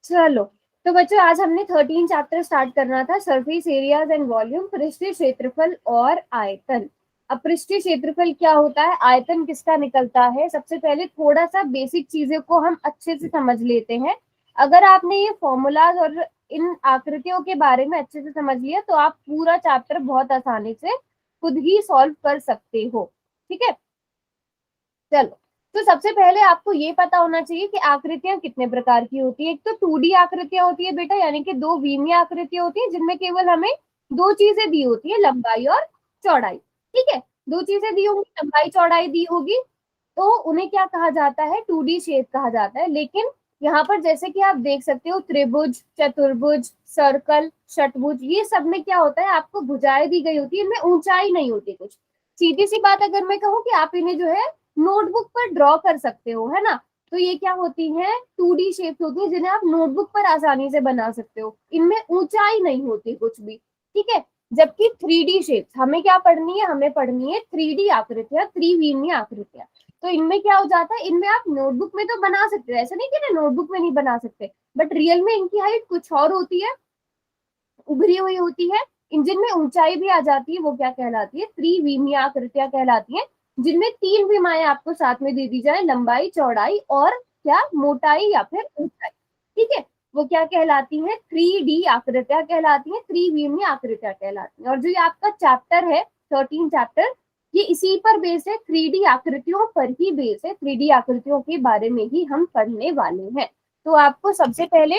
चलो, तो बच्चों आज हमने 13 चैप्टर स्टार्ट करना था, सरफेस एरियाज एंड वॉल्यूम, पृष्ठीय क्षेत्रफल और आयतन। अब पृष्ठीय क्षेत्रफल क्या होता है, आयतन किसका निकलता है, सबसे पहले थोड़ा सा बेसिक चीजों को हम अच्छे से समझ लेते हैं। अगर आपने ये फॉर्मूलाज और इन आकृतियों के बारे में अच्छे से समझ लिया तो आप पूरा चैप्टर बहुत आसानी से खुद ही सॉल्व कर सकते हो। ठीक है, चलो, तो सबसे पहले आपको ये पता होना चाहिए कि आकृतियां कितने प्रकार की होती है। एक तो 2D आकृतियां होती है बेटा, यानी कि दो विमीय आकृतियां होती है जिनमें केवल हमें दो चीजें दी होती है, लंबाई और चौड़ाई। ठीक है, दो चीजें दी होंगी, लंबाई चौड़ाई दी होगी, तो उन्हें क्या कहा जाता है, 2D शेप कहा जाता है। लेकिन यहाँ पर जैसे कि आप देख सकते हो, त्रिभुज, चतुर्भुज, सर्कल, षटभुज, ये सब में क्या होता है, आपको भुजाएं दी गई होती है, इनमें ऊंचाई नहीं होती कुछ। सीधी सी बात अगर मैं कहूँ कि आप इन्हें जो है नोटबुक पर ड्रॉ कर सकते हो, है ना, तो ये क्या होती है, 2D शेप्स होती है जिन्हें आप नोटबुक पर आसानी से बना सकते हो, इनमें ऊंचाई नहीं होती कुछ भी। ठीक है, जबकि 3D शेप्स हमें क्या पढ़नी है, हमें पढ़नी है 3D आकृतियां, त्रिविमीय आकृतियां। तो इनमें क्या हो जाता है, इनमें आप नोटबुक में तो बना सकते हो, ऐसा नहीं कि ना नोटबुक में नहीं बना सकते, बट रियल में इनकी हाइट कुछ और होती है, उभरी हुई होती है। इंजन में ऊंचाई भी आ जाती है, वो क्या कहलाती है, त्रिविमीय आकृतियां कहलाती है, जिनमें तीन विमाएं आपको साथ में दे दी जाए, लंबाई, चौड़ाई और क्या, मोटाई या फिर ऊंचाई। ठीक है, वो क्या कहलाती है, 3D आकृतियां कहलाती है, त्रिविमीय आकृतियां कहलाती है। और जो ये आपका चैप्टर है 13 चैप्टर, ये इसी पर बेस है, 3D आकृतियों पर ही बेस है, 3D आकृतियों के बारे में ही हम पढ़ने वाले हैं। तो आपको सबसे पहले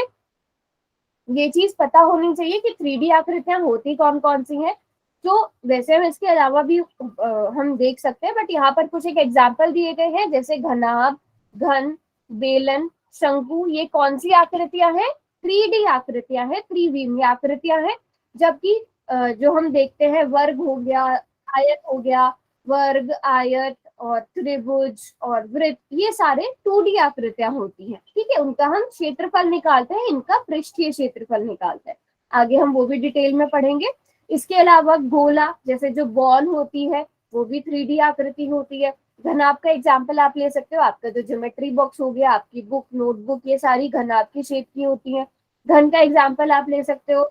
ये चीज पता होनी चाहिए कि 3D आकृतियां होती कौन कौन सी हैं। जो वैसे हम इसके अलावा भी हम देख सकते हैं, बट यहाँ पर कुछ एक एग्जाम्पल दिए गए हैं, जैसे घनाभ, घन, बेलन, शंकु, ये कौन सी आकृतियां हैं, 3D आकृतियां हैं, त्रिविमीय आकृतियां हैं। जबकि जो हम देखते हैं वर्ग हो गया, आयत हो गया, वर्ग, आयत और त्रिभुज और वृत्त, ये सारे 2D आकृतियां होती हैं। ठीक है, उनका हम क्षेत्रफल निकालते हैं, इनका पृष्ठीय क्षेत्रफल निकालते हैं, आगे हम वो भी डिटेल में पढ़ेंगे। इसके अलावा गोला, जैसे जो बॉल होती है, वो भी 3D आकृति होती है। घनाभ का एग्जाम्पल आप ले सकते हो, आपका जो ज्योमेट्री बॉक्स हो गया, आपकी बुक, नोटबुक, ये सारी घनाभ की शेप की होती है। घन का एग्जाम्पल आप ले सकते हो।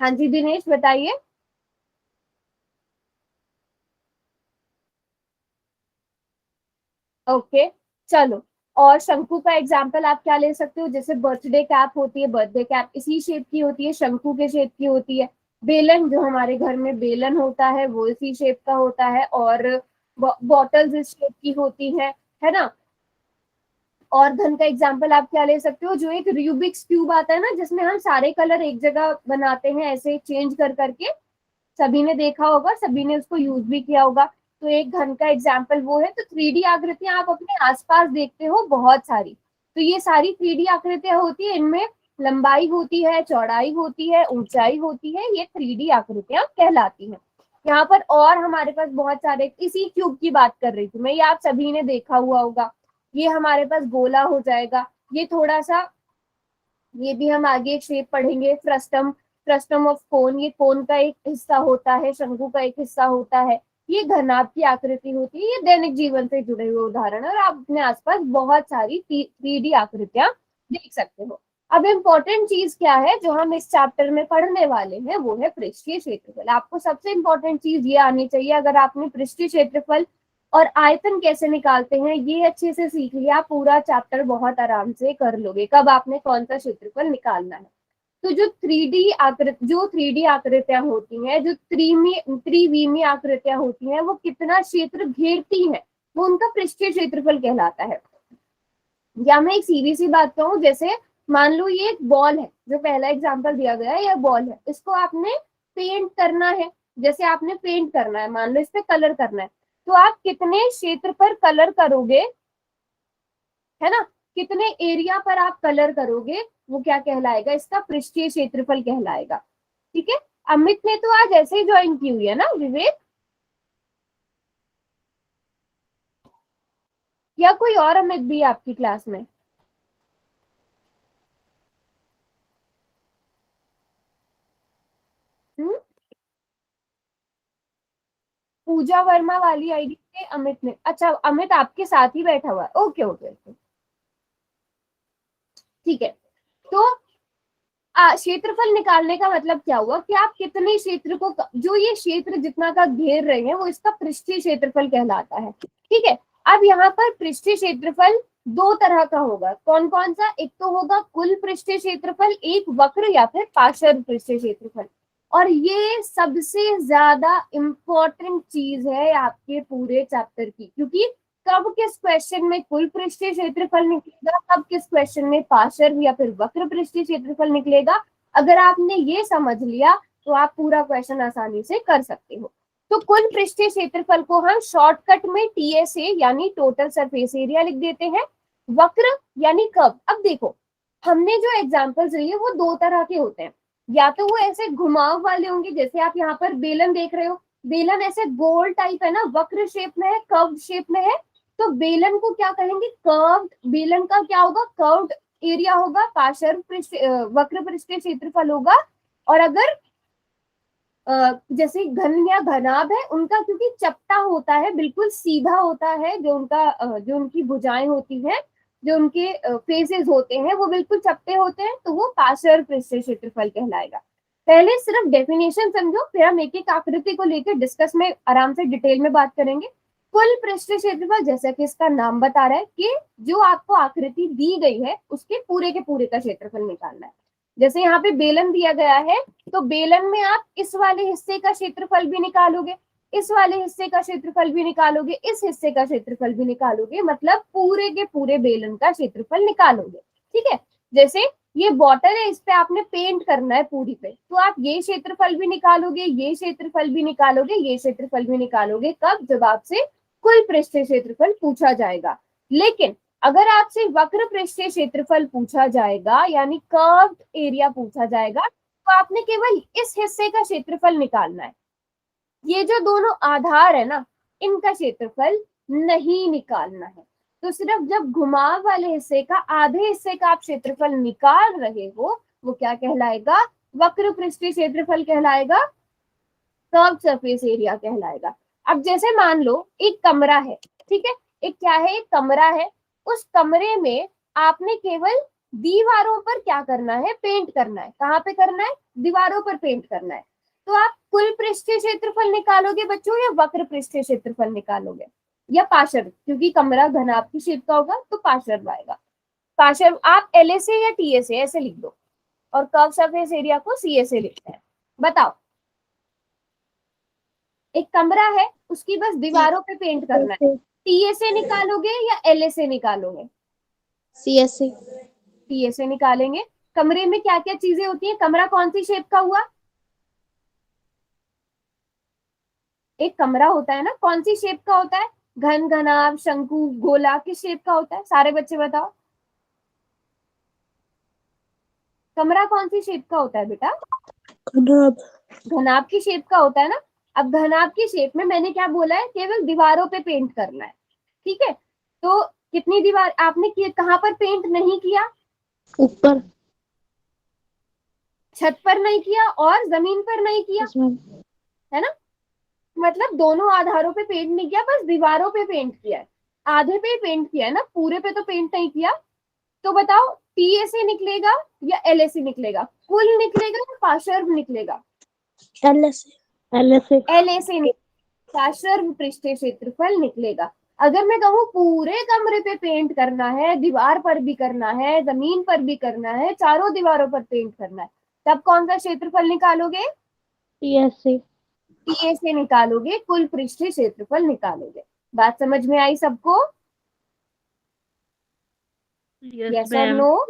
हाँ जी दिनेश बताइए। ओके, चलो, और शंकु का एग्जाम्पल आप क्या ले सकते हो, जैसे बर्थडे कैप होती है, बर्थडे कैप इसी शेप की होती है, शंकु के शेप की होती है। बेलन, जो हमारे घर में बेलन होता है, वो इसी शेप का होता है, और बॉटल्स इस शेप की होती है ना। और धन का एग्जाम्पल आप क्या ले सकते हो, जो एक रूबिक्स क्यूब आता है ना, जिसमें हम सारे कलर एक जगह बनाते हैं, ऐसे चेंज कर करके, सभी ने देखा होगा, सभी ने उसको यूज भी किया होगा। तो एक घन का एग्जाम्पल वो है। तो 3D आकृतियां आप अपने आसपास देखते हो बहुत सारी, तो ये सारी 3D आकृतियां होती है, इनमें लंबाई होती है, चौड़ाई होती है, ऊंचाई होती है, ये 3D आकृतियां कहलाती हैं। यहाँ पर और हमारे पास बहुत सारे, इसी क्यूब की बात कर रही थी मैं, ये आप सभी ने देखा हुआ होगा, ये हमारे पास गोला हो जाएगा। ये थोड़ा सा, ये भी हम आगे एक शेप पढ़ेंगे, फ्रस्टम, फ्रस्टम ऑफ कोन, ये कोन का एक हिस्सा होता है, शंकु का एक हिस्सा होता है। ये घनाभ की आकृति होती है, ये दैनिक जीवन से जुड़े हुए उदाहरण है, और आप अपने आसपास बहुत सारी 3D आकृतियां देख सकते हो। अब इम्पोर्टेंट चीज क्या है जो हम इस चैप्टर में पढ़ने वाले हैं, वो है पृष्ठीय क्षेत्रफल। आपको सबसे इम्पोर्टेंट चीज ये आनी चाहिए, अगर आपने पृष्ठीय क्षेत्रफल और आयतन कैसे निकालते हैं ये अच्छे से सीख लिया, पूरा चैप्टर बहुत आराम से कर लोगे, कब आपने कौन सा क्षेत्रफल निकालना है। तो जो 3D आकृतियां होती हैं, जो त्रिविमीय आकृतियां होती हैं, वो कितना क्षेत्र घेरती हैं, वो उनका पृष्ठीय क्षेत्रफल कहलाता है। या मैं एक सीधी सी बात कहूँ, जैसे मान लो ये एक बॉल है, जो पहला एग्जाम्पल दिया गया है, यह बॉल है, इसको आपने पेंट करना है, जैसे आपने पेंट करना है, मान लो इस पे कलर करना है, तो आप कितने क्षेत्र पर कलर करोगे, है ना, कितने एरिया पर आप कलर करोगे, वो क्या कहलाएगा, इसका पृष्ठीय क्षेत्रफल कहलाएगा। ठीक है, अमित ने तो आज ऐसे ही ज्वाइन की हुई है ना विवेक, या कोई और अमित भी है आपकी क्लास में। हम्म, पूजा वर्मा वाली आईडी से अमित ने, अच्छा अमित आपके साथ ही बैठा हुआ है, ओके ओके ओके, ठीक है। तो क्षेत्रफल निकालने का मतलब क्या हुआ कि आप कितने क्षेत्र को, जो ये क्षेत्र जितना का घेर रहे हैं वो इसका पृष्ठीय क्षेत्रफल कहलाता है। ठीक है, अब यहाँ पर पृष्ठीय क्षेत्रफल दो तरह का होगा। कौन कौन सा? एक तो होगा कुल पृष्ठीय क्षेत्रफल, एक वक्र या फिर पार्श्व पृष्ठीय क्षेत्रफल। और ये सबसे ज्यादा इंपॉर्टेंट चीज है आपके पूरे चैप्टर की, क्योंकि कब किस क्वेश्चन में कुल पृष्ठीय क्षेत्रफल निकलेगा, कब किस क्वेश्चन में पार्श्व या फिर वक्र पृष्ठीय क्षेत्रफल निकलेगा, अगर आपने ये समझ लिया तो आप पूरा क्वेश्चन आसानी से कर सकते हो। तो कुल पृष्ठीय क्षेत्रफल को हम शॉर्टकट में टीएसए यानी टोटल सरफेस एरिया लिख देते हैं। वक्र यानी कर्व। अब देखो, हमने जो एग्जांपल्स लिए वो दो तरह के होते हैं, या तो वो ऐसे घुमाव वाले होंगे, जैसे आप यहाँ पर बेलन देख रहे हो, बेलन ऐसे गोल टाइप है ना, वक्र शेप में है, कर्व शेप में है, तो बेलन को क्या कहेंगे? कर्व्ड। बेलन का क्या होगा? कर्व्ड एरिया होगा, पार्श्व पृष्ठ वक्र पृष्ठीय क्षेत्रफल होगा। और अगर जैसे घन या घनाभ है उनका, क्योंकि चपटा होता है, बिल्कुल सीधा होता है, जो उनका जो उनकी भुजाएं होती हैं, जो उनके फेसेस होते हैं वो बिल्कुल चपटे होते हैं, तो वो पार्श्व पृष्ठीय क्षेत्रफल कहलाएगा। पहले सिर्फ डेफिनेशन समझो, फिर हम एक एक आकृति को लेकर डिस्कस में आराम से डिटेल में बात करेंगे। कुल पृष्ठीय क्षेत्रफल, जैसा कि इसका नाम बता रहा है कि जो आपको आकृति दी गई है उसके पूरे का क्षेत्रफल निकालना है। जैसे यहाँ पे बेलन दिया गया है, तो बेलन में आप इस वाले हिस्से का क्षेत्रफल भी निकालोगे, इस वाले हिस्से का क्षेत्रफल भी निकालोगे, इस हिस्से का क्षेत्रफल भी निकालोगे, मतलब पूरे के पूरे बेलन का क्षेत्रफल निकालोगे। ठीक है, जैसे ये बॉटल है, इस पे आपने पेंट करना है पूरी पे, तो आप ये क्षेत्रफल भी निकालोगे, ये क्षेत्रफल भी निकालोगे, ये क्षेत्रफल भी निकालोगे। कब? जब आपसे कुल पृष्ठीय क्षेत्रफल पूछा जाएगा। लेकिन अगर आपसे वक्र पृष्ठीय क्षेत्रफल पूछा जाएगा, यानी कर्व्ड एरिया पूछा जाएगा, तो आपने केवल इस हिस्से का क्षेत्रफल निकालना है। ये जो दोनों आधार है ना, इनका क्षेत्रफल नहीं निकालना है। तो सिर्फ जब घुमाव वाले हिस्से का, आधे हिस्से का आप क्षेत्रफल निकाल रहे हो, वो क्या कहलाएगा? वक्र पृष्ठीय क्षेत्रफल कहलाएगा, कर्व सरफेस एरिया कहलाएगा। अब जैसे मान लो एक कमरा है, ठीक है, एक क्या है? एक कमरा है। उस कमरे में आपने केवल दीवारों पर क्या करना है? पेंट करना है। कहाँ पे करना है? दीवारों पर पेंट करना है। तो आप कुल पृष्ठीय क्षेत्रफल निकालोगे बच्चों, या वक्र पृष्ठीय क्षेत्रफल निकालोगे, या पार्श्व? क्योंकि कमरा घनाभ की शेप का होगा तो पार्श्व आएगा। पार्श्व आप एलएसए या टीएसए ऐसे लिख दो, और कर्व सरफेस एरिया को सीएसए लिखते हैं। बताओ, एक कमरा है, उसकी बस दीवारों पे पेंट करना है, टीएसए निकालोगे या एलएसए निकालोगे? सीएसए। टीएसए निकालेंगे। कमरे में क्या क्या चीजें होती हैं? कमरा कौन सी शेप का हुआ? एक कमरा होता है ना, कौन सी शेप का होता है? घन, घनाभ, शंकु, गोला, किस शेप का होता है? सारे बच्चे बताओ, कमरा कौन सी शेप का होता है बेटा? घनाभ। घनाभ की शेप का होता है ना। अब घनाभ की शेप में मैंने क्या बोला है? केवल दीवारों पे पेंट करना है। ठीक है, तो कितनी दीवार आपने कहाँ पर पेंट नहीं किया? ऊपर। छत पर नहीं किया और जमीन पर नहीं किया, है ना? मतलब दोनों आधारों पे पेंट नहीं किया, बस दीवारों पे पेंट किया है। आधे पे पेंट किया है ना, पूरे पे तो पेंट नहीं किया। तो बताओ, टीएसए निकलेगा या एलएसए निकलेगा? कुल निकलेगा या पार्श्व निकलेगा? एलएसए। एलएसए। एलएसए, पार्श्व पृष्ठीय क्षेत्रफल निकलेगा। अगर मैं कहूँ पूरे कमरे पे पेंट करना है, दीवार पर भी करना है, जमीन पर भी करना है, चारों दीवारों पर पेंट करना है, तब कौन सा क्षेत्रफल निकालोगे? टीएसए। टीएसए निकालोगे, कुल पृष्ठीय क्षेत्रफल निकालोगे। बात समझ में आई सबको? यस और नो?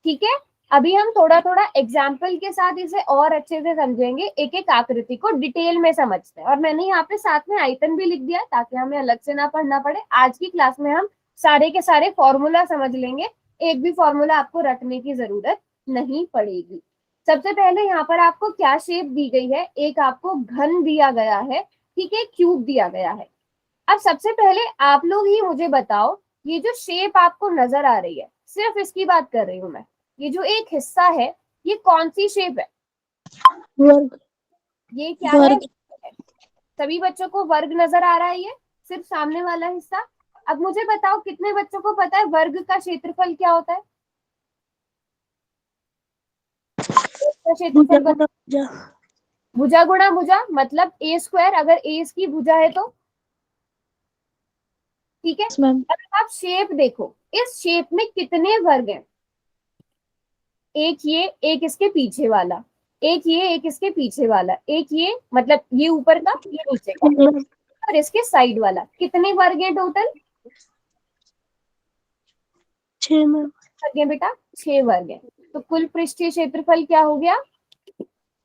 ठीक है, अभी हम थोड़ा थोड़ा एग्जाम्पल के साथ इसे और अच्छे से समझेंगे, एक एक आकृति को डिटेल में समझते हैं। और मैंने यहाँ पे साथ में आयतन भी लिख दिया ताकि हमें अलग से ना पढ़ना पड़े। आज की क्लास में हम सारे के सारे फॉर्मूला समझ लेंगे, एक भी फॉर्मूला आपको रटने की जरूरत नहीं पड़ेगी। सबसे पहले यहाँ पर आपको क्या शेप दी गई है? एक आपको घन दिया गया है, ठीक है, क्यूब दिया गया है। अब सबसे पहले आप लोग ही मुझे बताओ, ये जो शेप आपको नजर आ रही है, सिर्फ इसकी बात कर रही हूं मैं, ये जो एक हिस्सा है ये कौन सी शेप है? वर्ग। ये क्या है? वर्ग। सभी बच्चों को वर्ग नजर आ रहा है? ये सिर्फ सामने वाला हिस्सा। अब मुझे बताओ, कितने बच्चों को पता है वर्ग का क्षेत्रफल क्या होता है? इसका क्षेत्रफल भुजा भुजा भुजा गुणा भुजा मतलब ए स्क्वायर, अगर ए इसकी भुजा है तो, ठीक है। मैम। अब आप शेप देखो, इस शेप में कितने वर्ग हैं? एक ये, एक इसके पीछे वाला, एक ये, एक इसके पीछे वाला, एक ये, मतलब ये ऊपर का, ये नीचे का, और इसके साइड वाला, कितने वर्ग हैं टोटल? 6 मैम। वर्ग हैं बेटा, 6 वर्ग हैं। तो कुल पृष्ठीय क्षेत्रफल क्या हो गया?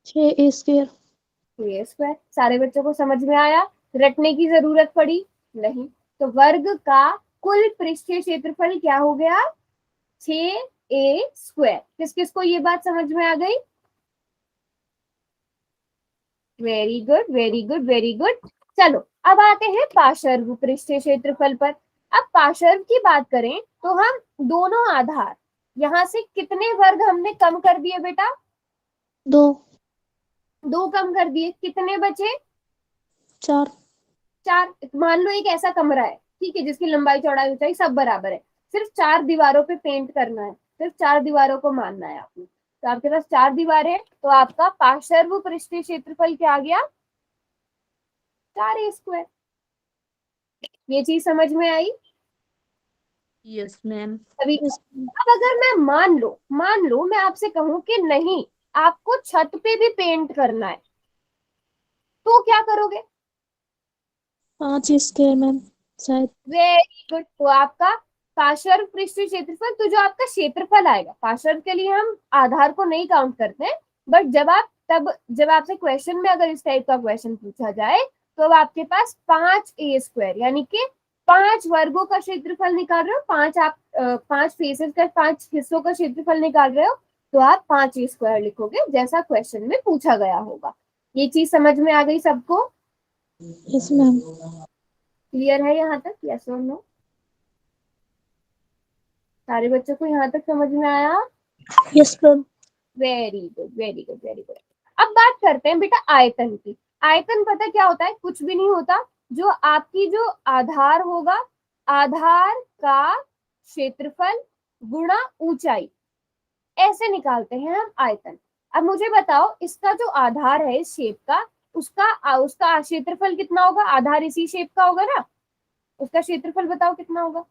6 ए स्क्वायर। ए स्क्वायर। सारे बच्चों को समझ में आया? रटने की जरूरत पड़ी नहीं। तो वर्ग का कुल पृष्ठीय क्षेत्रफल क्या हो गया? 6 ए स्क्वायर। किस किस को ये बात समझ में आ गई? Very good, very good, very good. चलो अब आते हैं पार्श्व पृष्ठीय क्षेत्रफल पर। अब पार्श्व की बात करें तो हम दोनों आधार, यहां से कितने वर्ग हमने कम कर दिए बेटा? 2 2 कम कर दिए, कितने बचे? 4 4। मान लो एक ऐसा कमरा है, ठीक है, जिसकी लंबाई चौड़ाई ऊंचाई सब बराबर है, सिर्फ 4 दीवारों पे पेंट करना है, सिर्फ 4 दीवारों को मानना है आपने। तो आपके पास 4 दीवारें हैं, तो आपका पार्श्व पृष्ठीय क्षेत्रफल क्या आ गया? 4 ए स्क्वायर। ये चीज समझ में आई यस मैम। सभी को? अब अगर मैं मान लो मैं आपसे कहूं कि नहीं, आपको छत पे भी पेंट करना है, तो क्या करोगे? 5 स्क्वायर मैम शायद। Very good. तो आपका पार्श्व पृष्ठीय क्षेत्रफल, तो जो आपका क्षेत्रफल आएगा, पार्श्व के लिए हम आधार को नहीं काउंट करते हैं, बट जब आपसे क्वेश्चन में अगर इस टाइप का क्वेश्चन पूछा जाए, तो अब आपके पास 5 ए स्क्वायर, यानी कि 5 वर्गों का क्षेत्रफल निकाल रहे हो, 5 आप 5 फेसेस का, 5 हिस्सों का क्षेत्रफल निकाल रहे हो, तो आप 5 ए स्क्वायर लिखोगे, जैसा क्वेश्चन में पूछा गया होगा। ये चीज समझ में आ गई सबको? Yes ma'am. क्लियर है यहाँ तक? यस और नो? सारे बच्चों को यहाँ तक समझ में आया? Yes ma'am. Very good, very good, very good. अब बात करते हैं बेटा आयतन की। आयतन पता क्या होता है? कुछ भी नहीं होता, जो आपकी जो आधार होगा, आधार का क्षेत्रफल गुणा ऊंचाई, ऐसे निकालते हैं हम आयतन। अब मुझे बताओ, इसका जो आधार है इस शेप का, उसका क्षेत्रफल कितना होगा? आधार इसी शेप का होगा ना, उसका क्षेत्रफल बताओ कितना होगा?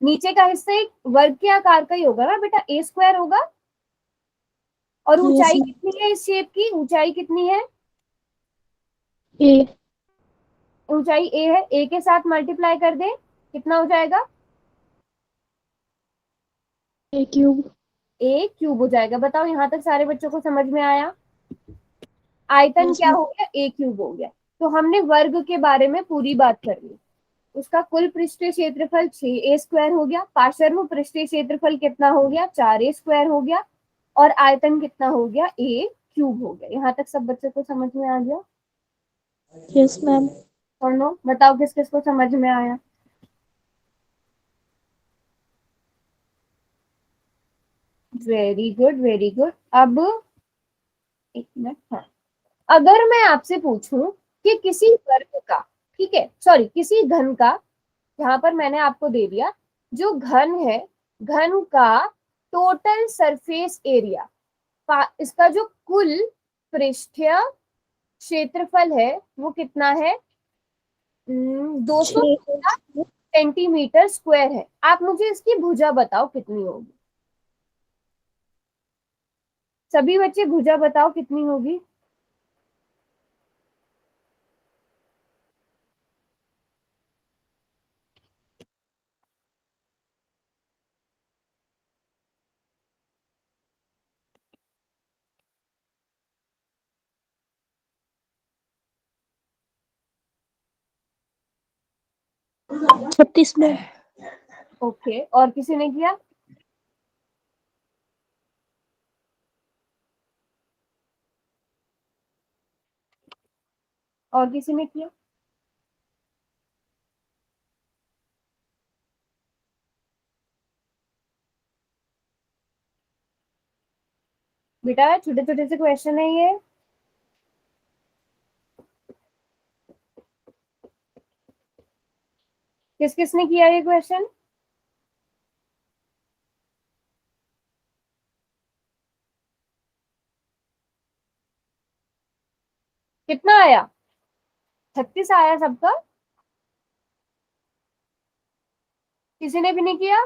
नीचे का हिस्सा एक वर्ग के आकार का ही होगा ना बेटा, ए स्क्वायर होगा। और यस ऊंचाई कितनी है इस शेप की? ऊंचाई कितनी है? ए ऊंचाई ए है, ए के साथ मल्टीप्लाई कर दे, कितना हो जाएगा? ए क्यूब। ए क्यूब हो जाएगा। बताओ यहाँ तक सारे बच्चों को समझ में आया? आयतन यस क्या मैम। हो गया? ए क्यूब हो गया। तो हमने वर्ग के बारे में पूरी बात कर ली। उसका कुल पृष्ठीय क्षेत्रफल 6 ए स्क्वायर हो गया, पार्श्व पृष्ठीय क्षेत्रफल कितना हो गया? 4 ए स्क्वायर हो गया, और आयतन कितना हो गया? ए क्यूब हो गया। यहाँ तक सब बच्चों को समझ में आ गया? Yes ma'am. और नो? बताओ किस किस को समझ में आया? Very good, very good. अब एक मिनट, हाँ, अगर मैं आपसे पूछूं कि किसी वर्ग का, ठीक है, सॉरी, किसी घन का, यहाँ पर मैंने आपको दे दिया, जो घन है, घन का टोटल सरफेस एरिया, इसका जो कुल पृष्ठीय क्षेत्रफल है वो कितना है? 200 सेंटीमीटर स्क्वायर है। आप मुझे इसकी भुजा बताओ कितनी होगी? सभी बच्चे भुजा बताओ कितनी होगी? छत्तीस में। ओके, और किसी ने किया? और किसी ने किया? बेटा छोटे छोटे से क्वेश्चन है ये। किस किस ने किया ये क्वेश्चन? कितना आया? 36 आया सबका? किसी ने भी नहीं किया?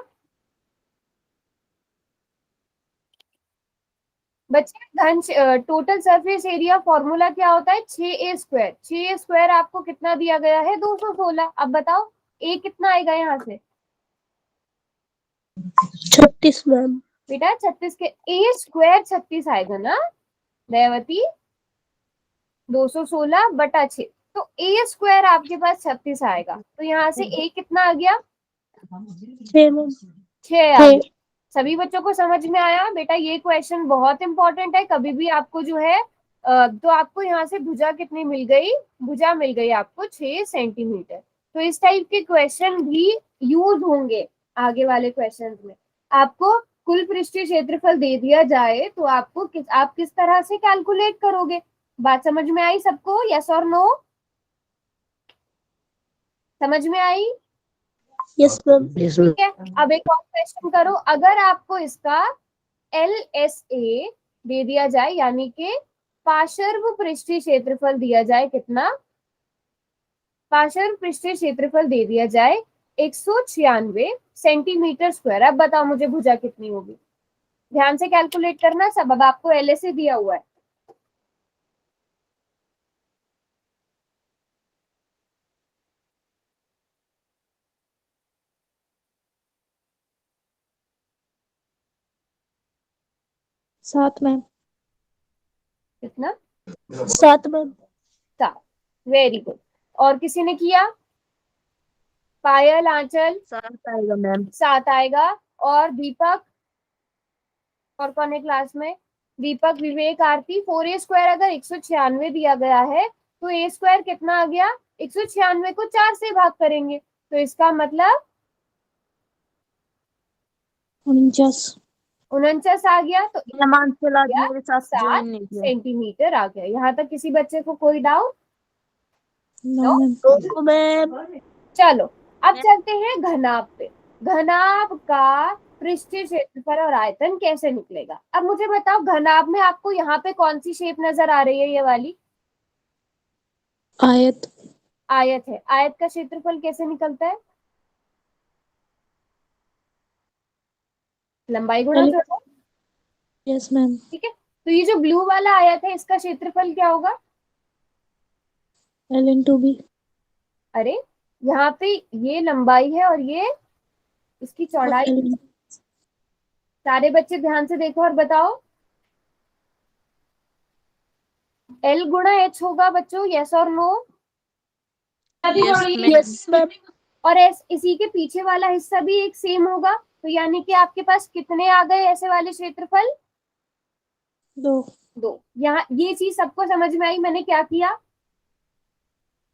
बच्चे घन टोटल सरफेस एरिया फॉर्मूला क्या होता है? 6a²। 6a² आपको कितना दिया गया है? 216। अब बताओ ए कितना आएगा यहाँ से? 36 मैम। बेटा 36 के a² 36 आएगा ना दयावती? 216/6। तो a² आपके पास 36 आएगा, तो यहाँ से a कितना आ गया? 6 मैम। 6 आ गया। सभी बच्चों को समझ में आया? बेटा ये क्वेश्चन बहुत इंपॉर्टेंट है। कभी भी आपको जो है तो आपको यहाँ से भुजा कितनी मिल गई? भुजा मिल गई आपको 6 सेंटीमीटर। तो इस टाइप के क्वेश्चन भी यूज होंगे आगे वाले क्वेश्चन में। आपको कुल पृष्ठीय क्षेत्रफल दे दिया जाए तो आपको आप किस तरह से कैलकुलेट करोगे? बात समझ में आई सबको? यस और नो? समझ में आई? Yes ma'am. ठीक है, अब एक और क्वेश्चन करो। अगर आपको इसका LSA दे दिया जाए, यानी कि पार्श्व पृष्ठीय क्षेत्रफल दिया जाए, कितना? पार्श्व पृष्ठीय क्षेत्रफल दे दिया जाए 196 सेंटीमीटर स्क्वायर। अब बताओ मुझे भुजा कितनी होगी? ध्यान से कैलकुलेट करना सब। अब आपको LSA दिया हुआ है। सात मैम। कितना? 7 मैम। 7। Very good. और किसी ने किया? पायल, आंचल? 7 आएगा मैम। 7 आएगा। और दीपक? और कौन है क्लास में? दीपक, विवेक, आरती। 4a² अगर 196 दिया गया है तो a² कितना आ गया? 196 को 4 से भाग करेंगे, तो इसका मतलब 49। 49 आ गया। तो मेहमान चला गया मेरे साथ 7 ज्वाइन नहीं किया। सेंटीमीटर आ गया। यहाँ तक किसी बच्चे को कोई डाउट? No ma'am. तो मैम चलो अब चलते हैं घनाभ पे। घनाभ का पृष्ठीय क्षेत्रफल और आयतन कैसे निकलेगा? अब मुझे बताओ, घनाभ में आपको यहाँ पे कौन सी शेप नजर आ रही है? ये वाली आयत। आयत है। आयत का क्षेत्रफल कैसे निकलता है? लंबाई गुणा चौड़ाई। Yes ma'am. ठीक है, तो ये जो ब्लू वाला आयत है इसका क्षेत्रफल क्या होगा? L/B। अरे यहाँ पे ये लंबाई है और ये इसकी चौड़ाई। L। सारे बच्चे ध्यान से देखो और बताओ। L गुणा H होगा बच्चों, यस और नो? Yes ma'am. और इसी के पीछे वाला हिस्सा भी एक सेम होगा, तो यानी कि आपके पास कितने आ गए ऐसे वाले क्षेत्रफल? 2। 2। यहाँ ये चीज सबको समझ में आई मैंने क्या किया?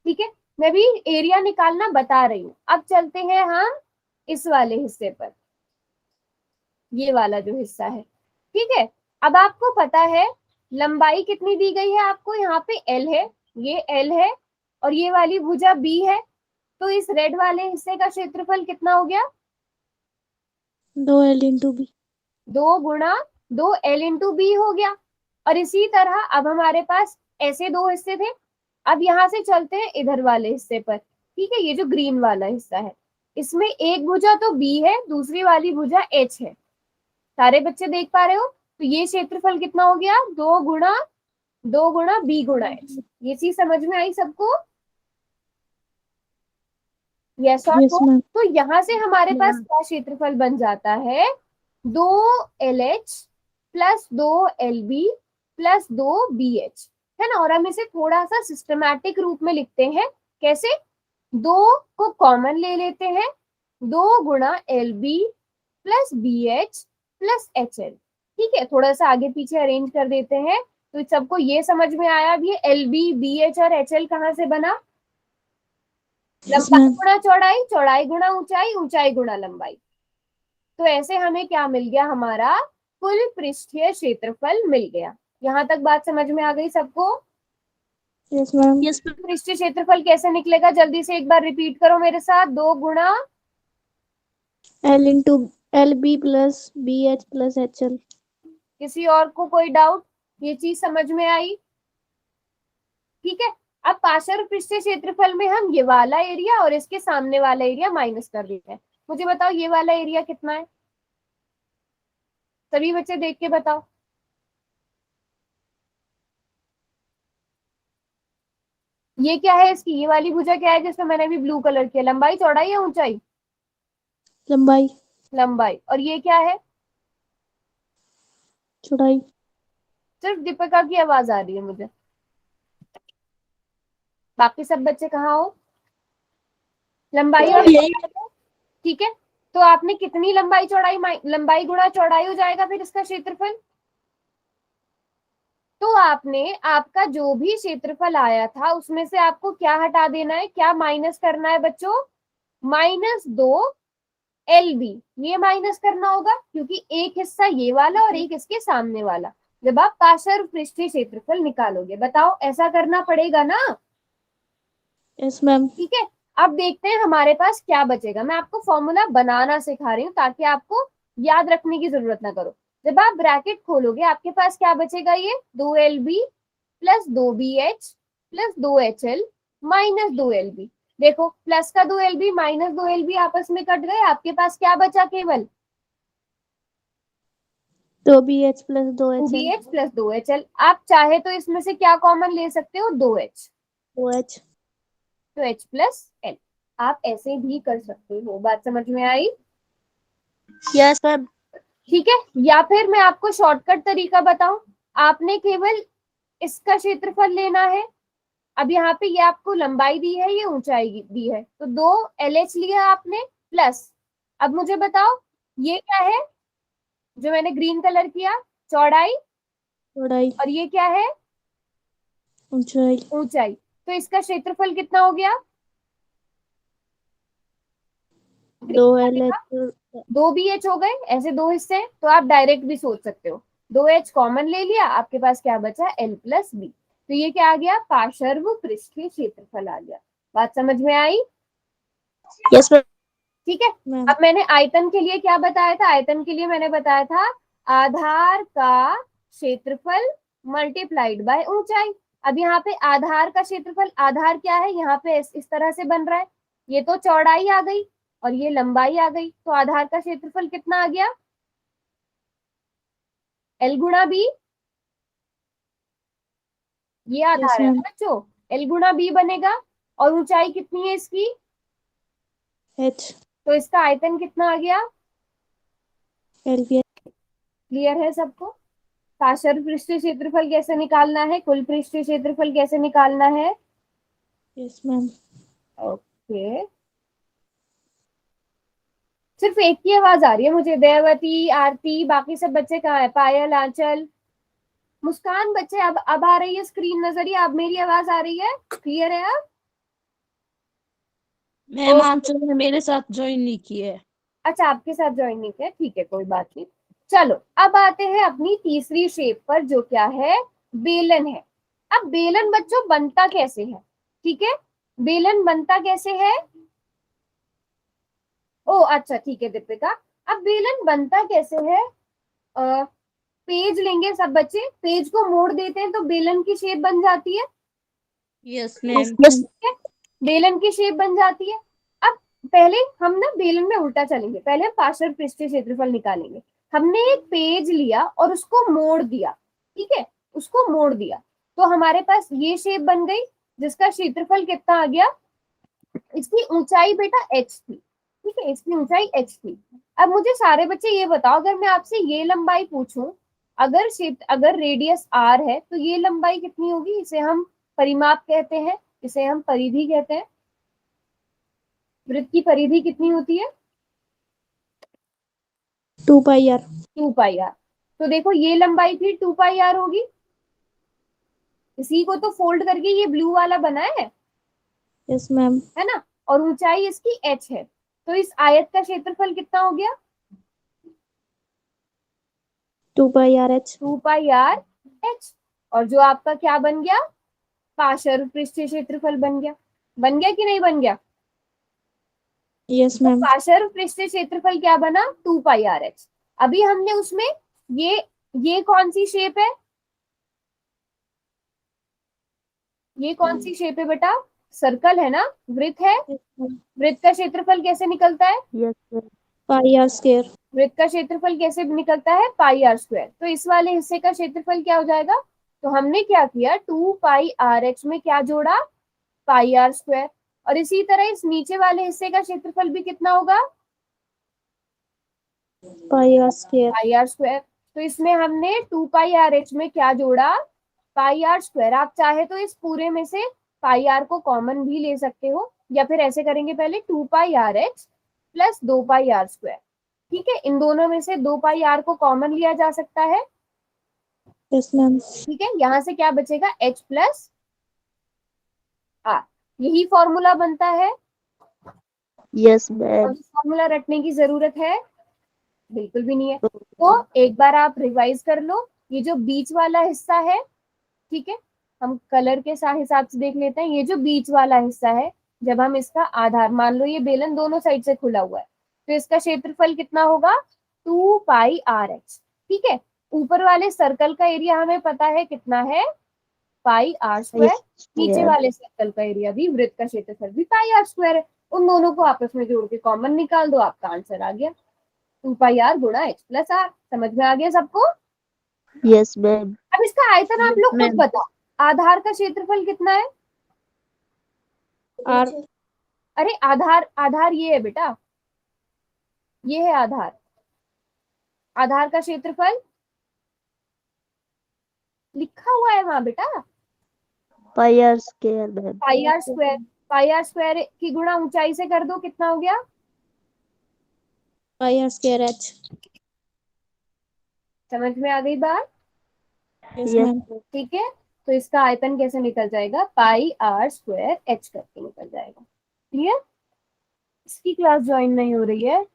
ठीक है, मैं भी एरिया निकालना बता रही हूँ। अब चलते हैं हम इस वाले हिस्से पर, ये वाला जो हिस्सा है। ठीक है, अब आपको पता है लंबाई कितनी दी गई है आपको? यहाँ पे L है, ये L है, और ये वाली भुजा B है। तो इस रेड वाले हिस्से का क्षेत्रफल कितना हो गया? 2L/B। 2 गुणा 2L/B हो गया। और इसी तरह अब हमारे पास ऐसे दो हिस्से थे। अब यहाँ से चलते हैं इधर वाले हिस्से पर। ठीक है, ये जो ग्रीन वाला हिस्सा है इसमें एक भुजा तो B है, दूसरी वाली भुजा H है। सारे बच्चे देख पा रहे हो? तो ये क्षेत्रफल कितना हो गया? 2 गुणा B गुणा H। ये चीज समझ में आई सबको? यस और यस नो? मैम। तो यहाँ से हमारे पास क्या क्षेत्रफल बन जाता है? 2LH plus 2LB plus 2BH, है ना? और हम इसे थोड़ा सा सिस्टमैटिक रूप में लिखते हैं। कैसे? 2 को कॉमन ले लेते हैं, 2 गुणा LB plus BH plus HL। ठीक है, थोड़ा सा आगे पीछे अरेंज कर देते हैं। तो सबको ये समझ में आया अब ये LB, BH और HL कहाँ से बना? यस लंबाई मैम। गुणा चौड़ाई, चौड़ाई गुणा ऊंचाई, ऊंचाई गुणा लंबाई। तो ऐसे हमें क्या मिल गया? हमारा कुल पृष्ठीय क्षेत्रफल मिल गया। यहाँ तक बात समझ में आ गई सबको? Yes ma'am. Yes ma'am. पृष्ठीय क्षेत्रफल कैसे निकलेगा? जल्दी से एक बार रिपीट करो मेरे साथ। 2 गुणा L/LB plus BH plus HL। किसी और को कोई डाउट? ये चीज समझ में आई? ठीक है। अब पार्श्व पृष्ठीय क्षेत्रफल में हम ये वाला एरिया और इसके सामने वाला एरिया माइनस कर देते हैं। मुझे बताओ ये वाला एरिया कितना है, सभी बच्चे देख के बताओ। ये क्या है इसकी, ये वाली भुजा क्या है जिसमें मैंने भी ब्लू कलर किया, लंबाई चौड़ाई या ऊंचाई? लंबाई। लंबाई। और ये क्या है? चौड़ाई। सिर्फ दीपिका की आवाज आ रही है मुझे, बाकी सब बच्चे कहाँ हो? लंबाई और यही ठीक है। तो आपने कितनी लंबाई चौड़ाई, लंबाई गुणा चौड़ाई हो जाएगा फिर इसका क्षेत्रफल। तो आपने आपका जो भी क्षेत्रफल आया था उसमें से आपको क्या हटा देना है, क्या माइनस करना है बच्चों? -2 LB, ये माइनस करना होगा क्योंकि एक हिस्सा ये वाला और एक इसके सामने वाला। जब आप पार्श्व पृष्ठीय क्षेत्रफल निकालोगे, बताओ ऐसा करना पड़ेगा ना? Yes ma'am. ठीक है। अब देखते हैं हमारे पास क्या बचेगा। मैं आपको फॉर्मूला बनाना सिखा रही हूँ ताकि आपको याद रखने की जरूरत ना करो। जब आप ब्रैकेट खोलोगे आपके पास क्या बचेगा, ये 2LB plus 2BH plus 2HL minus 2LB। देखो प्लस का 2LB माइनस 2LB आपस में कट गए, आपके पास क्या बचा केवल? 2BH plus 2HL। 2BH plus 2HL। आप चाहे तो इसमें से क्या कॉमन ले सकते हो, 2H, 2H। तो H प्लस L। आप ऐसे भी कर सकते हो, बात समझ में आई? Yes ma'am. ठीक है। या फिर मैं आपको शॉर्टकट तरीका बताऊं, आपने केवल इसका क्षेत्रफल लेना है। अब यहाँ पे ये आपको लंबाई दी है, ये ऊंचाई दी है, तो 2LH लिया आपने प्लस। अब मुझे बताओ ये क्या है जो मैंने ग्रीन कलर किया, चौड़ाई, चौड़ाई। और ये क्या है? ऊंचाई। ऊंचाई। तो इसका क्षेत्रफल कितना हो गया? 2LH। 2BH हो गए, ऐसे दो हिस्से हैं, तो आप डायरेक्ट भी सोच सकते हो। 2H कॉमन ले लिया, आपके पास क्या बचा, L प्लस B। तो ये क्या आ गया, पार्श्व पृष्ठीय क्षेत्रफल आ गया। बात समझ में आई? Yes ma'am. ठीक है। मैम। अब मैंने आयतन के लिए क्या बताया था, आयतन के लिए मैंने बताया था आधार का क्षेत्रफल मल्टीप्लाइड बाय ऊंचाई। अब यहाँ पे आधार का क्षेत्रफल, आधार क्या है, यहाँ पे इस तरह से बन रहा है, ये तो चौड़ाई आ गई और ये लंबाई आ गई, तो आधार का क्षेत्रफल कितना आ गया, L गुणा B। ये यस आधार है मैम। ना बच्चों, L गुणा B बनेगा। और ऊंचाई कितनी है इसकी, H। तो इसका आयतन कितना आ गया। LB। क्लियर है सबको? पार्श्व पृष्ठीय क्षेत्रफल कैसे निकालना है, कुल पृष्ठीय क्षेत्रफल कैसे निकालना है? Yes ma'am. ओके। सिर्फ एक की आवाज आ रही है मुझे, दयावती, आरती, बाकी सब बच्चे कहाँ है, पायल, आंचल, मुस्कान, बच्चे अब आ रही है स्क्रीन नजरिए, अब मेरी आवाज आ रही है, क्लियर है अब? मैम आंसर ने मेरे साथ ज्वाइन नहीं की है। अच्छा आपके साथ ज्वाइन नहीं किया, ठीक है कोई बात नहीं। चलो अब आते हैं अपनी तीसरी शेप पर जो क्या है, बेलन है। अब बेलन बच्चों बनता कैसे है, ठीक है, बेलन बनता कैसे है? ओ अच्छा ठीक है दीपिका। अब बेलन बनता कैसे है, पेज लेंगे सब बच्चे, पेज को मोड़ देते हैं तो बेलन की शेप बन जाती है। Yes ma'am. यस। ठीक है, बेलन की शेप बन जाती है। अब पहले हम ना बेलन में उल्टा चलेंगे, पहले हम पार्श्व पृष्ठीय क्षेत्रफल निकालेंगे। हमने एक पेज लिया और उसको मोड़ दिया, ठीक है, उसको मोड़ दिया, तो हमारे पास ये शेप बन गई जिसका क्षेत्रफल कितना आ गया, इसकी ऊंचाई बेटा h थी, ठीक है, इसकी ऊंचाई h थी। अब मुझे सारे बच्चे ये बताओ, अगर मैं आपसे ये लंबाई पूछूं, अगर रेडियस r है तो ये लंबाई कितनी होगी, इसे हम परिमाप कहते हैं, इसे हम परिधि कहते हैं। वृत्त की परिधि कितनी होती है, 2πr। 2πr। तो देखो ये लंबाई फिर 2πr होगी, इसी को तो फोल्ड करके ये ब्लू वाला बना यस मैम। है ना, और ऊंचाई इसकी h है, तो इस आयत का क्षेत्रफल कितना हो गया, 2πrh। 2πrh। और जो आपका क्या बन गया, पार्श्व पृष्ठीय क्षेत्रफल बन गया कि नहीं बन गया? यस तो मैम। पार्श्व पृष्ठीय क्षेत्रफल क्या बना, 2πrh। अभी हमने उसमें ये कौन सी शेप है, ये कौन सी शेप है बेटा? सर्कल है ना, वृत्त है। Yes, ma'am. वृत्त का क्षेत्रफल कैसे निकलता है? Yes, ma'am. Pi r square. वृत्त का क्षेत्रफल कैसे निकलता है? Pi are square. तो इस वाले हिस्से का क्षेत्रफल क्या हो जाएगा? तो हमने क्या किया, 2 पाई r h में क्या जोड़ा? पाई आर स्क्वायर। और इसी तरह इस नीचे वाले हिस्से का क्षेत्रफल भी कितना होगा? Pi r square. Pi are square. तो इसमें हमने 2 पाई r h में क्या जोड़ा? पाई आर स्क्वायर। आप चाहे तो इस पूरे में से पाई आर को कॉमन भी ले सकते हो, या फिर ऐसे करेंगे पहले 2 पाई r h प्लस 2 पाई r स्क्वायर। ठीक है, इन दोनों में से 2 पाई r को कॉमन लिया जा सकता है। Yes, ma'am. ठीक है, यहां से क्या बचेगा? h plus r। यही फॉर्मूला बनता है। Yes, ma'am. अब फॉर्मूला रटने की जरूरत है? बिल्कुल भी नहीं है। तो एक बार आप रिवाइज कर लो। ये जो बीच वाला हिस्सा है, ठीक है, हम कलर के हिसाब से देख लेते हैं। ये जो बीच वाला हिस्सा है, जब हम इसका आधार मान लो, ये बेलन दोनों साइड से खुला हुआ है, तो इसका क्षेत्रफल कितना होगा? 2 पाई r h। ठीक है, ऊपर वाले सर्कल का एरिया हमें पता है कितना है? Pi are square. नीचे वाले सर्कल का एरिया भी, वृत्त का क्षेत्रफल भी पाई आर स्क्वायर है। उन दोनों को आपस में जोड़ के कॉमन निकाल दो, आपका आंसर आ गया। 2 पाई r गुणा h प्लस r। समझ में आ गया सबको? Yes, ma'am. अब इसका आयतन आप Yes, लोग खुद ma'am. बताओ। आधार का क्षेत्रफल कितना है? R. अरे आधार, आधार ये है बेटा, ये है आधार। आधार का क्षेत्रफल लिखा हुआ है वहां बेटा, Pi r square, ma'am. Pi are square. Pi are square की गुणा ऊंचाई से कर दो, कितना हो गया? Pi r square h. समझ में आ गई बात? Yes, Yes, ma'am. ठीक है, तो इसका आयतन कैसे निकल जाएगा? पाई आर स्क्वायर h करके निकल जाएगा। क्लियर? इसकी क्लास ज्वाइन नहीं हो रही है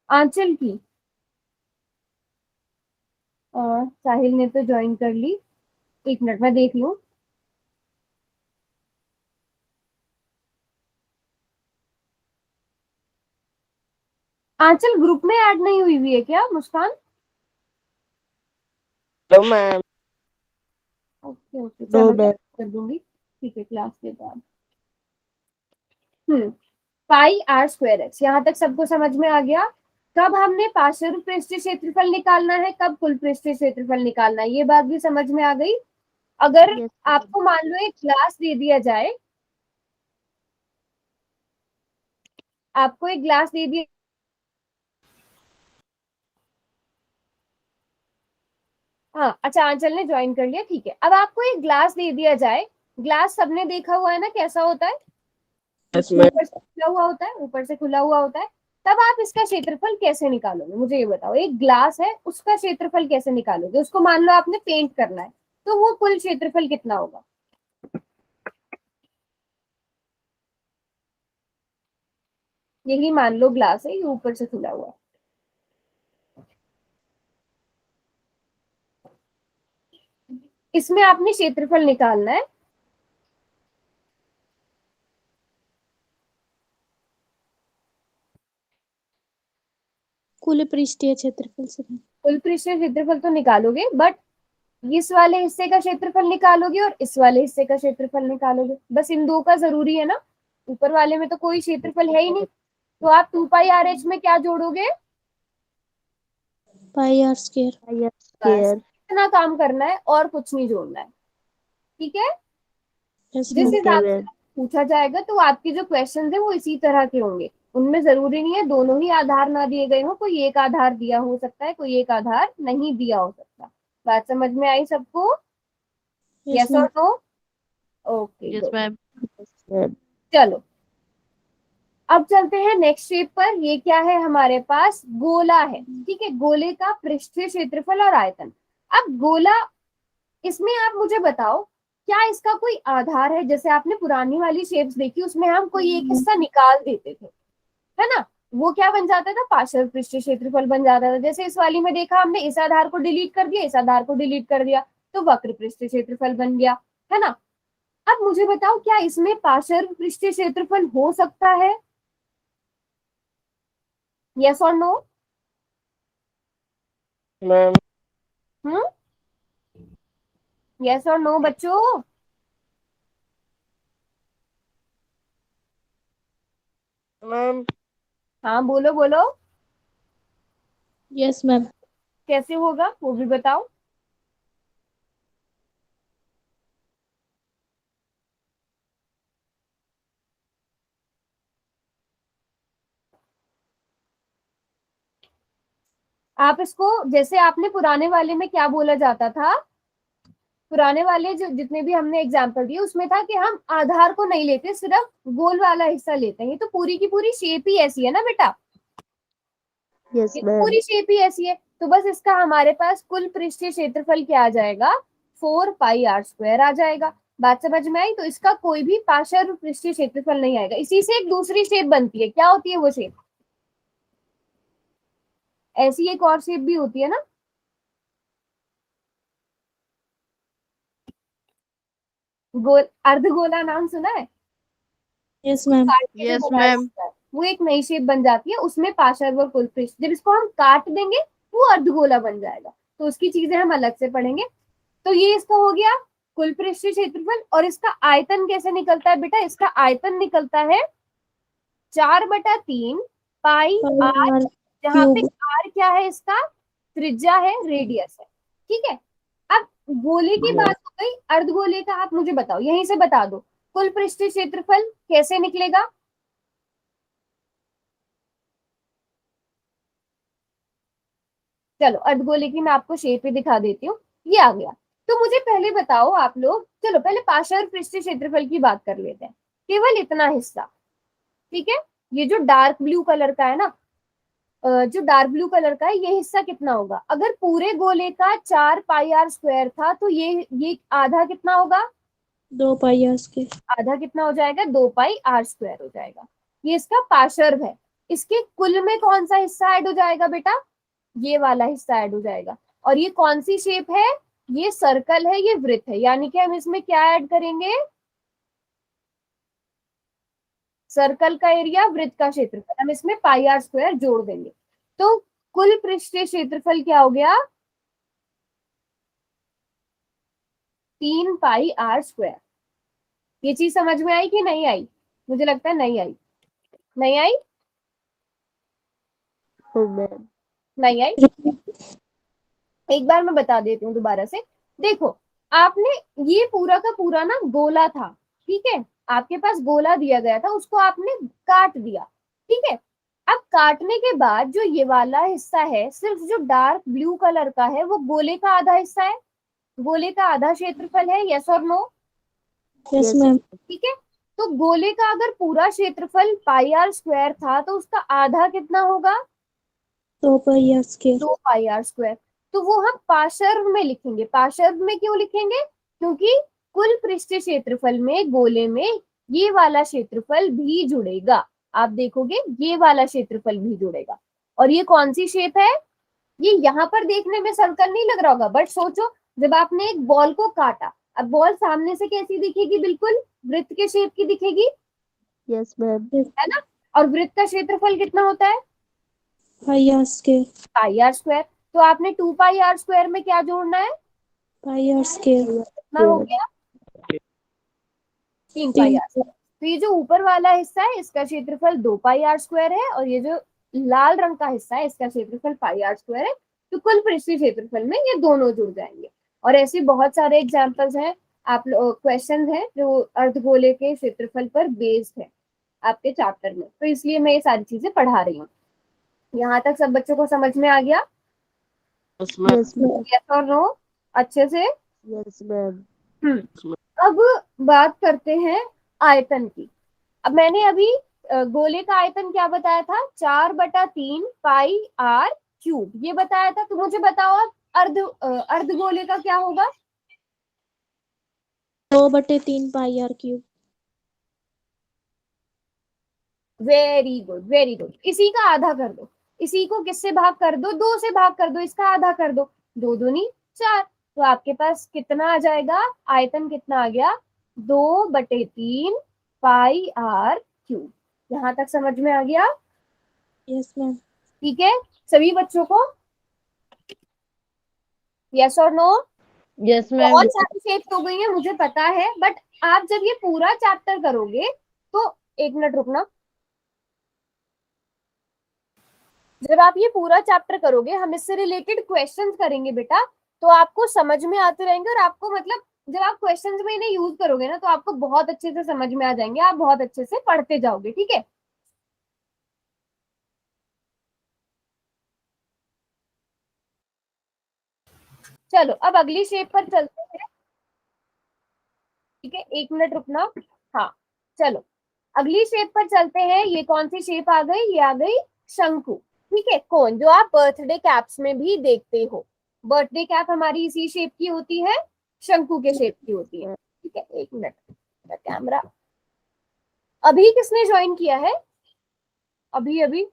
आंचल की, और साहिल ने तो ज्वाइन कर ली। एक मिनट में देख लूं। आंचल ग्रुप में ऐड नहीं हुई हुई है क्या? मुस्कान? no, ma'am. Okay okay, No, चलो ma'am. कर दूंगी। ठीक है, क्लास के बाद। पाई आर स्क्वायर एच, यहाँ तक सबको समझ में आ गया? कब हमने पार्श्व पृष्ठीय क्षेत्रफल निकालना है, कब कुल पृष्ठीय क्षेत्रफल निकालना है, ये बात भी समझ में आ गई? अगर Yes, आपको मान लो एक ग्लास दे दिया जाए, आपको एक ग्लास दे दिया, हाँ अच्छा, आंचल ने ज्वाइन कर लिया, ठीक है। अब आपको एक ग्लास दे दिया जाए, ग्लास सबने देखा हुआ है ना कैसा होता है? yes, ma'am. ऊपर से खुला हुआ होता है, ऊपर से खुला हुआ होता है। तब आप इसका क्षेत्रफल कैसे निकालोगे, मुझे ये बताओ। एक ग्लास है, उसका क्षेत्रफल कैसे निकालोगे? उसको मान लो आपने पेंट करना है, तो वो कुल क्षेत्रफल कितना होगा? यही मान लो ग्लास है, ये ऊपर से खुला हुआ है। इसमें आपने क्षेत्रफल निकालना है। कुल पृष्ठीय क्षेत्रफल से। कुल पृष्ठीय क्षेत्रफल तो निकालोगे, बट इस वाले हिस्से का क्षेत्रफल निकालोगे और इस वाले हिस्से का क्षेत्रफल निकालोगे। बस इन दो का जरूरी है ना, ऊपर वाले में तो कोई क्षेत्रफल है ही नहीं। तो आप 2 पाई r h में क्या जोड़ोगे? Pi r square. Pi r बस square. इतना काम करना है और कुछ नहीं जोड़ना है। ठीक है, Yes, जिस ma'am. Okay, हिसाब से ma'am. पूछा जाएगा तो आपके जो क्वेश्चन है वो इसी तरह के होंगे। उनमें जरूरी नहीं है दोनों ही आधार ना दिए गए हो, कोई एक आधार दिया हो सकता है, कोई एक आधार नहीं दिया हो सकता। बात समझ में आई सबको? Yes, yes ma'am. और no? Okay Yes, good. ma'am. Yes, ma'am. चलो अब चलते हैं नेक्स्ट शेप पर। ये क्या है हमारे पास? गोला है। ठीक है, गोले का पृष्ठीय क्षेत्रफल और आयतन। अब गोला, इसमें आप मुझे बताओ, क्या इसका कोई आधार है? जैसे आपने पुरानी वाली शेप्स देखी, उसमें हम कोई एक हिस्सा निकाल देते थे, है ना? वो क्या बन जाता था? पार्श्व पृष्ठीय क्षेत्रफल बन जाता था। जैसे इस वाली में देखा हमने, इस आधार को डिलीट कर दिया, इस आधार को डिलीट कर दिया, तो वक्र पृष्ठीय क्षेत्रफल बन गया, है ना? अब मुझे बताओ, क्या इसमें पार्श्व पृष्ठीय क्षेत्रफल हो सकता है? यस और नो? Ma'am. हम्म, यस और नो बच्चों? मैम हाँ बोलो बोलो, यस मैम। कैसे होगा वो भी बताओ। आप इसको, जैसे आपने पुराने वाले में क्या बोला जाता था, पुराने वाले जो जितने भी हमने एग्जाम्पल दिए उसमें था कि हम आधार को नहीं लेते, सिर्फ गोल वाला हिस्सा लेते हैं। ये तो पूरी की पूरी शेप ही ऐसी है ना बेटा, यस ये तो मैम पूरी शेप ही ऐसी है। तो बस इसका हमारे पास कुल पृष्ठीय क्षेत्रफल क्या आ जाएगा, 4πr² आ जाएगा। बात समझ में आई? तो इसका कोई भी पार्शियल पृष्ठीय क्षेत्रफल नहीं आएगा। इसी से एक दूसरी शेप बनती है, क्या होती है वो शेप? ऐसी एक और शेप भी होती है ना, गोल अर्धगोला, नाम सुना है? Yes ma'am. काट के जो यस बनाया मैम जाता है, वो एक नई शेप बन जाती है, उसमें पार्श्व और कुल पृष्ठ, जब इसको हम काट देंगे वो अर्धगोला बन जाएगा। तो उसकी चीजें हम अलग से पढ़ेंगे। तो ये इसका हो गया कुल पृष्ठीय क्षेत्रफल। और इसका आयतन कैसे निकलता है बेटा? इसका आयतन निकलता है 4/3 पाई आर, जहाँ पे क्यूब। आर क्या है? इसका त्रिज्या है, रेडियस है। ठीक है। अब गोले की बात हो गई, अर्धगोले का आप मुझे बताओ, यहीं से बता दो कुल पृष्ठीय क्षेत्रफल कैसे निकलेगा। चलो अर्धगोले की मैं आपको शेप ही दिखा देती हूँ, ये आ गया। तो मुझे पहले बताओ आप लोग, चलो पहले पार्श्व पृष्ठीय क्षेत्रफल की बात कर लेते हैं, केवल इतना हिस्सा। ठीक है, ये जो डार्क ब्लू कलर का है ना, जो डार्क ब्लू कलर का है, ये हिस्सा कितना होगा? अगर पूरे गोले का 4πr² था तो ये आधा कितना होगा? 2 पाई के। आधा कितना हो जाएगा? 2πr² हो जाएगा। ये इसका पार्श्व है। इसके कुल में कौन सा हिस्सा ऐड हो जाएगा बेटा? ये वाला हिस्सा ऐड हो जाएगा। और ये कौन सी शेप है? ये सर्कल है, ये वृत्त है, यानी कि हम इसमें क्या ऐड करेंगे? सर्कल का एरिया, वृत्त का क्षेत्रफल, हम इसमें πr² जोड़ देंगे। तो कुल पृष्ठीय क्षेत्रफल क्या हो गया? 3πr²। ये चीज समझ में आई कि नहीं आई? मुझे लगता है नहीं आई। नहीं आई? हो मैम नहीं आई? एक बार मैं बता देती हूँ दोबारा से। देखो, आपने ये पूरा का पूरा ना गोला था, ठीक है, आपके पास गोला दिया गया था, उसको आपने काट दिया। ठीक है, अब काटने के बाद जो ये वाला हिस्सा है, सिर्फ जो डार्क ब्लू कलर का है, वो गोले का आधा हिस्सा है, गोले का आधा क्षेत्रफल है। यस और नो? Yes yes ma'am. ठीक है, तो गोले का अगर पूरा क्षेत्रफल πr² था तो उसका आधा कितना होगा? 2 पाई। 2πr²। तो वो हम पार्श्व में लिखेंगे। पार्श्व में क्यों लिखेंगे? क्योंकि कुल पृष्ठीय क्षेत्रफल में गोले में ये वाला क्षेत्रफल भी जुड़ेगा। आप देखोगे ये वाला क्षेत्रफल भी जुड़ेगा। और ये कौन सी शेप है? ये यहाँ पर देखने में सर्कल नहीं लग रहा होगा, बट सोचो, जब आपने एक बॉल को काटा, अब बॉल सामने से कैसी दिखेगी? बिल्कुल वृत्त के शेप की दिखेगी, यस मैम है ना? और वृत्त का क्षेत्रफल कितना होता है? 2 पाई। πr²। तो आपने 2πr² में क्या जोड़ना है? 2 पाई। कितना हो गया? 3πr। 3। तो ये जो ऊपर वाला हिस्सा है, इसका क्षेत्रफल 2πr² है, और ये जो लाल रंग का हिस्सा है, इसका क्षेत्रफल πr² है। तो कुल पृष्ठीय क्षेत्रफल में ये दोनों जुड़ जाएंगे। और ऐसे बहुत सारे एग्जाम्पल्स हैं, आप क्वेश्चन हैं जो अर्धगोले के क्षेत्रफल पर बेस्ड है आपके चैप्टर में, तो इसलिए मैं ये सारी चीजें पढ़ा रही हूँ। यहाँ तक सब बच्चों को समझ में आ गया? यस मैम यस और नो? अच्छे से? यस मैम अब बात करते हैं आयतन की। अब मैंने अभी गोले का आयतन क्या बताया था? 4/3 पाई r³ ये बताया था। तो मुझे बताओ अब अर्धगोले का क्या होगा? 2/3 pi. Very good, very good. इसी का आधा कर दो। इसी को किससे भाग कर दो? 2 से भाग कर दो, इसका आधा कर दो। 2 दूनी 4। तो आपके पास कितना आ जाएगा? आयतन कितना आ गया? 2/3 पाई r³। यहाँ तक समझ में आ गया? Yes ma'am. ठीक है, सभी बच्चों को? यस और नो? Yes, ma'am. बहुत सारी शेप्स हो गई हैं मुझे पता है, बट आप जब ये पूरा चैप्टर करोगे तो, एक मिनट रुकना, जब आप ये पूरा चैप्टर करोगे हम इससे रिलेटेड क्वेश्चंस करेंगे बेटा, तो आपको समझ में आते रहेंगे, और आपको मतलब जब आप क्वेश्चंस में इन्हें यूज करोगे ना तो आपको बहुत अच्छे से समझ में आ जाएंगे, आप बहुत अच्छे से पढ़ते जाओगे, ठीक है। चलो अब अगली शेप पर चलते हैं, ठीक है, एक मिनट रुकना। हाँ चलो अगली शेप पर चलते हैं। ये कौन सी शेप आ गई? ये आ गई शंकु, ठीक है, कोन, जो आप बर्थडे कैप्स में भी देखते हो। बर्थडे कैप हमारी इसी शेप की होती है, शंकु के शेप की होती है, ठीक है। एक मिनट, कैमरा, अभी किसने ज्वाइन किया है? अभी अभी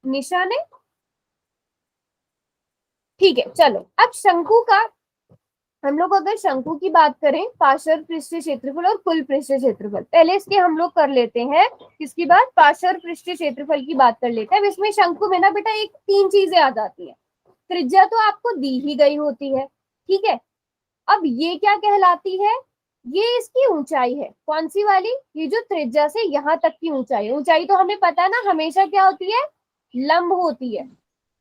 निशा ने, ठीक है। चलो अब शंकु का, हम लोग अगर शंकु की बात करें, पार्श्व पृष्ठीय क्षेत्रफल और कुल पृष्ठीय क्षेत्रफल, पहले इसके हम लोग कर लेते हैं, किसकी बात? पार्श्व पृष्ठीय क्षेत्रफल की बात कर लेते हैं। अब इसमें शंकु में ना बेटा एक तीन चीजें आ जाती है। त्रिज्या तो आपको दी ही गई होती है, ठीक है। अब ये क्या कहलाती है? ये इसकी ऊंचाई है, कौन सी वाली? ये जो त्रिज्या से यहाँ तक की ऊंचाई, ऊंचाई तो हमें पता है ना हमेशा क्या होती है? लंब होती है।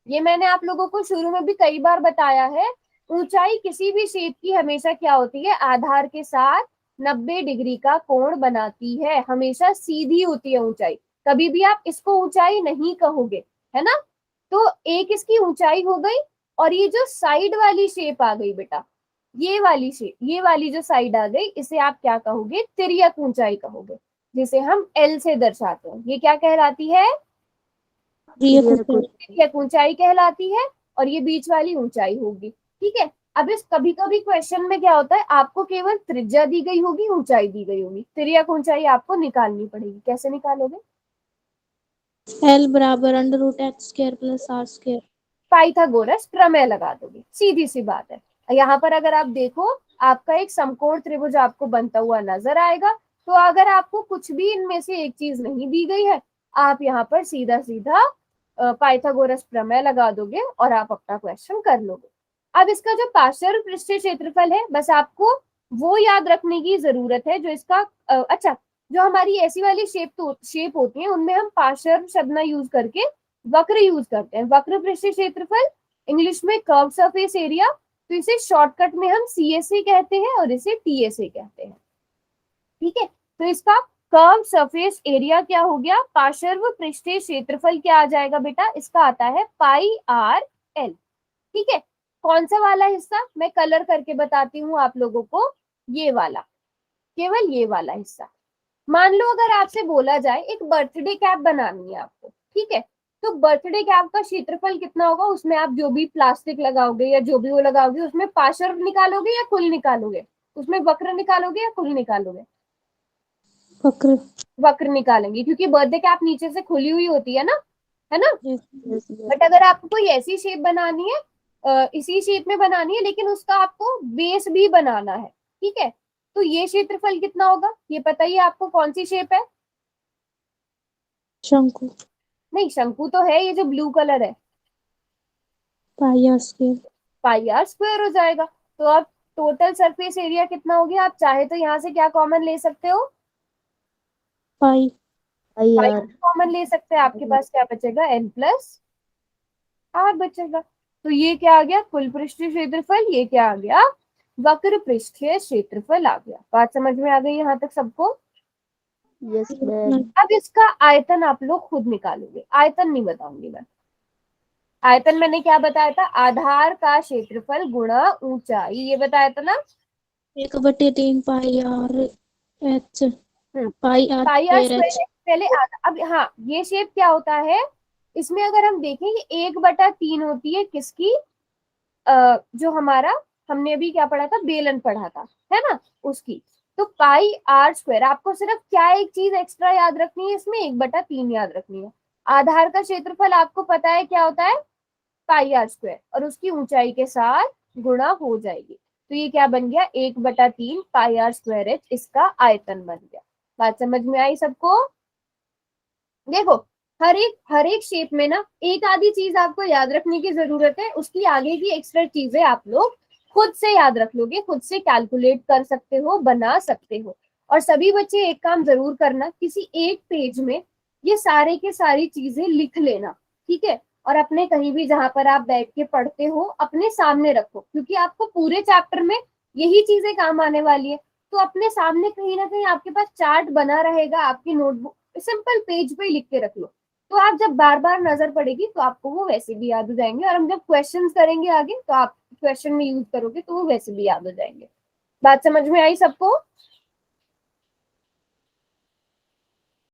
ये मैंने आप लोगों को शुरू में भी कई बार बताया है। ऊंचाई किसी भी शेप की हमेशा क्या होती है? आधार के साथ 90 डिग्री का कोण बनाती है, हमेशा सीधी होती है ऊंचाई। कभी भी आप इसको ऊंचाई नहीं कहोगे, है ना। तो एक इसकी ऊंचाई हो गई, और ये जो साइड वाली शेप आ गई बेटा, ये वाली शेप, ये वाली जो साइड आ गई, इसे आप क्या कहोगे? तिर्यक ऊंचाई कहोगे, जिसे हम एल से दर्शाते हैं। ये क्या कहलाती है? तिर्यक ऊंचाई कहलाती है, और ये बीच वाली ऊंचाई होगी, ठीक है। अब इस कभी कभी क्वेश्चन में क्या होता है, आपको केवल त्रिज्या दी गई होगी, ऊंचाई दी गई होगी, तिर्यक ऊंचाई आपको निकालनी पड़ेगी। कैसे निकालोगे? L बराबर under root X square plus R square. Pythagoras प्रमेय लगा दोगे, सीधी सी बात है। यहाँ पर अगर आप देखो, आपका एक समकोण त्रिभुज आपको बनता हुआ नजर आएगा। तो अगर आपको कुछ भी इनमें से एक चीज नहीं दी गई है, आप यहाँ पर सीधा सीधा पाइथागोरस प्रमेय लगा दोगे और आप अपना क्वेश्चन कर लोगे। अब इसका जो पार्श्व पृष्ठीय क्षेत्रफल है, बस आपको वो याद रखने की जरूरत है जो इसका अच्छा, जो हमारी ऐसी वाली शेप होती है उनमें हम पार्श्व शब्द ना यूज करके वक्र यूज करते हैं। वक्र पृष्ठीय क्षेत्रफल, इंग्लिश में कर्व सरफेस एरिया, तो इसे शॉर्टकट में हम सीएसए कहते हैं और इसे टीएसए कहते हैं, ठीक है। तो इसका कर्व सरफेस एरिया क्या हो गया? पार्श्व पृष्ठीय क्षेत्रफल क्या आ जाएगा बेटा? इसका आता है पाई आर एल, ठीक है। कौन सा वाला हिस्सा? मैं कलर करके बताती हूँ आप लोगों को, ये वाला, केवल ये वाला हिस्सा। मान लो अगर आपसे बोला जाए एक बर्थडे कैप बनानी है आपको, ठीक है, तो बर्थडे कैप का क्षेत्रफल कितना होगा? उसमें आप जो भी प्लास्टिक लगाओगे या जो भी वो लगाओगे, उसमें पार्श्व निकालोगे या कुल निकालोगे? उसमें वक्र निकालोगे या कुल निकालोगे? वक्र। वक्र निकालेंगे, क्योंकि बर्थडे कैप नीचे से खुली हुई होती है ना, है ना। Yes, ma'am. बट अगर आपको कोई ऐसी शेप बनानी है, इसी शेप में बनानी है, लेकिन उसका आपको बेस भी बनाना है, ठीक है, तो ये क्षेत्रफल कितना होगा? ये पता ही है आपको, कौन सी शेप है? शंकु। नहीं, शंकु तो है, ये जो ब्लू कलर है, pi are square. Pi are square हो जाएगा। तो अब टोटल सरफेस एरिया कितना हो गया? आप चाहे तो यहाँ से क्या कॉमन ले सकते हो? पाई। I pi R. कॉमन ले सकते हैं, आपके पास क्या बचेगा? एन प्लस आर बचेगा। तो ये क्या आ गया? कुल पृष्ठीय क्षेत्रफल। ये क्या आ गया? वक्र पृष्ठीय क्षेत्रफल आ गया। बात समझ में आ गई यहाँ तक सबको? Yes, ma'am. अब इसका आयतन आप लोग खुद निकालोगे, आयतन नहीं बताऊंगी मैं। आयतन मैंने क्या बताया था? आधार का क्षेत्रफल गुणा ऊंचाई, ये बताया था ना। 1/3 pi r h. Pi r pi are square h. Square पहले अब हाँ, ये शेप क्या होता है? इसमें अगर हम देखें, ये 1/3 होती है किसकी? जो हमारा, हमने अभी क्या पढ़ा था? बेलन पढ़ा था, है ना, उसकी। तो पाई आर स्क्वायर, आपको सिर्फ क्या एक चीज एक्स्ट्रा याद रखनी है इसमें? 1/3 याद रखनी है। आधार का क्षेत्रफल आपको पता है क्या होता है? पाई आर स्क्वायर, और उसकी ऊंचाई के साथ गुणा हो जाएगी। तो ये क्या बन गया? 1/3 पाई आर स्क्वायर एच, इसका आयतन बन गया। बात समझ में आई सबको? देखो, हर एक शेप में ना एक आधी चीज आपको याद रखने की जरूरत है, उसकी आगे की एक्स्ट्रा चीजें आप लोग खुद से याद रख लोगे, खुद से कैलकुलेट कर सकते हो, बना सकते हो। और सभी बच्चे एक काम जरूर करना, किसी एक पेज में ये सारे के सारी चीजें लिख लेना, ठीक है। और अपने कहीं भी जहां पर आप बैठ के पढ़ते हो अपने सामने रखो, क्योंकि आपको पूरे चैप्टर में यही चीजें काम आने वाली है। तो अपने सामने कहीं ना कहीं आपके पास चार्ट बना रहेगा, आपकी नोटबुक सिंपल पेज पे लिख के रख लो। तो आप जब बार बार नजर पड़ेगी तो आपको वो वैसे भी याद हो जाएंगे, और हम जब क्वेश्चंस करेंगे आगे तो आप क्वेश्चन में यूज करोगे तो वो वैसे भी याद हो जाएंगे। बात समझ में आई सबको?